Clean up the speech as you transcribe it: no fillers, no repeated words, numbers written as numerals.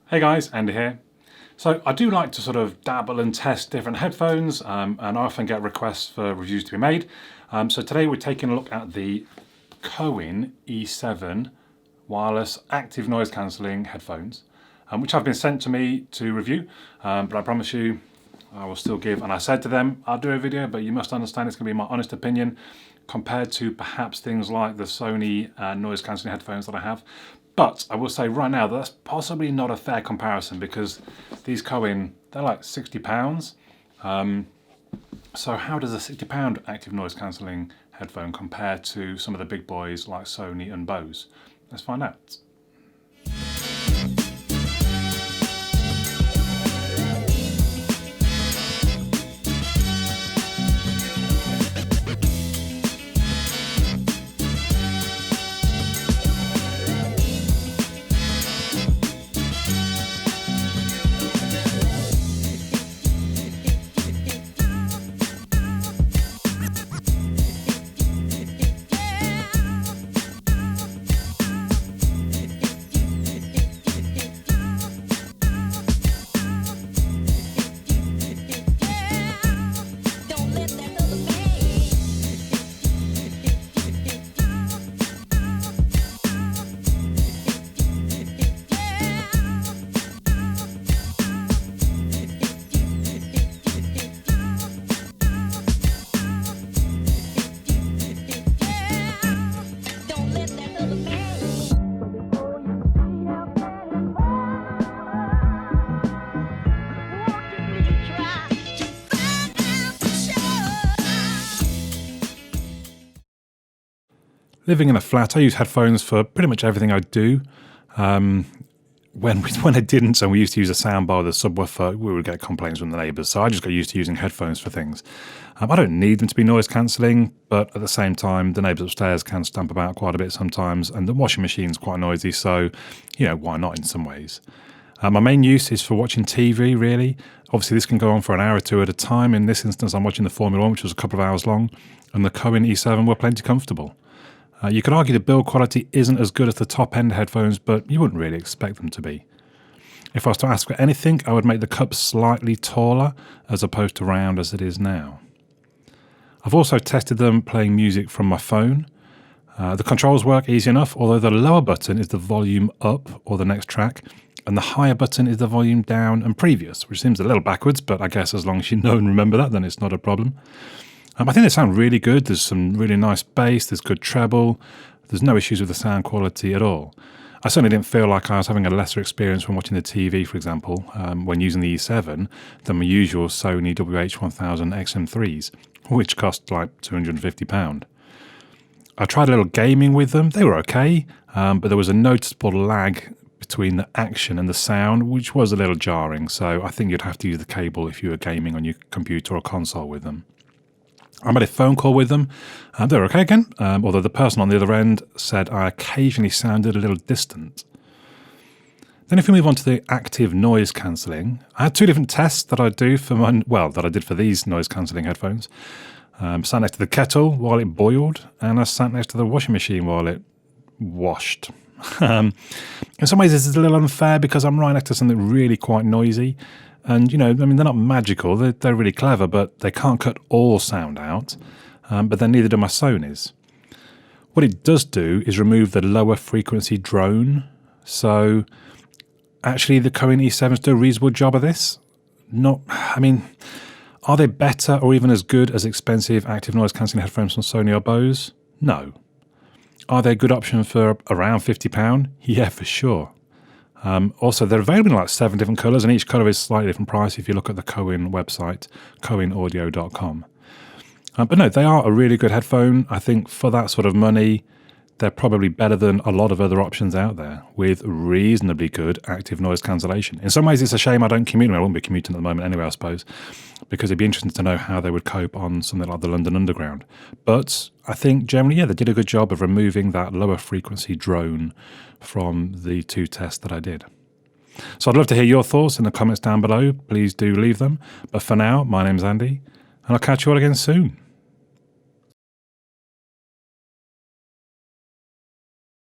Hey guys, Andy here. So I do like to sort of dabble and test different headphones, and I often get requests for reviews to be made. So today we're taking a look at the Cowin E7 wireless active noise cancelling headphones, which have been sent to me to review, but I promise you I will still give, and I said to them I'll do a video, but you must understand it's going to be my honest opinion compared to perhaps things like the Sony noise cancelling headphones that I have. But I will say right now that's possibly not a fair comparison because these Cowin, they're like £60. So how does a £60 active noise cancelling headphone compare to some of the big boys like Sony and Bose? Let's find out. Living in a flat, I use headphones for pretty much everything I do. When I didn't, and we used to use a soundbar with a subwoofer, we would get complaints from the neighbours. So I just got used to using headphones for things. I don't need them to be noise cancelling, but at the same time, the neighbours upstairs can stamp about quite a bit sometimes, and the washing machine's quite noisy. So, why not in some ways? My main use is for watching TV, really. Obviously, this can go on for an hour or two at a time. In this instance, I'm watching the Formula 1, which was a couple of hours long, and the Cowin E7 were plenty comfortable. You could argue the build quality isn't as good as the top-end headphones, but you wouldn't really expect them to be. If I was to ask for anything, I would make the cup slightly taller as opposed to round as it is now. I've also tested them playing music from my phone. The controls work easy enough, although the lower button is the volume up or the next track, and the higher button is the volume down and previous, which seems a little backwards, but I guess as long as you know and remember that, then it's not a problem. I think they sound really good. There's some really nice bass, there's good treble, there's no issues with the sound quality at all. I certainly didn't feel like I was having a lesser experience when watching the TV, for example, when using the E7 than my usual Sony WH-1000 XM3s, which cost like £250. I tried a little gaming with them. They were okay, but there was a noticeable lag between the action and the sound, which was a little jarring, so I think you'd have to use the cable if you were gaming on your computer or console with them. I made a phone call with them. They were okay again, although the person on the other end said I occasionally sounded a little distant. Then if we move on to the active noise cancelling, I had two different tests that I do that I did for these noise cancelling headphones. Sat next to the kettle while it boiled, and I sat next to the washing machine while it washed. In some ways this is a little unfair because I'm right next to something really quite noisy. And, they're not magical, they're really clever, but they can't cut all sound out, but then neither do my Sonys. What it does do is remove the lower frequency drone, so actually the Cowin E7s do a reasonable job of this. Are they better or even as good as expensive active noise cancelling headphones from Sony or Bose? No. Are they a good option for around £50? Yeah, for sure. Also, they're available in like 7 different colours, and each colour is slightly different price if you look at the Cowin website, cowinaudio.com. But no, they are a really good headphone. I think for that sort of money, they're probably better than a lot of other options out there with reasonably good active noise cancellation. In some ways, it's a shame I don't commute. I won't be commuting at the moment anyway, I suppose, because it'd be interesting to know how they would cope on something like the London Underground. But I think generally, they did a good job of removing that lower frequency drone from the two tests that I did. So I'd love to hear your thoughts in the comments down below. Please do leave them. But for now, my name's Andy, and I'll catch you all again soon.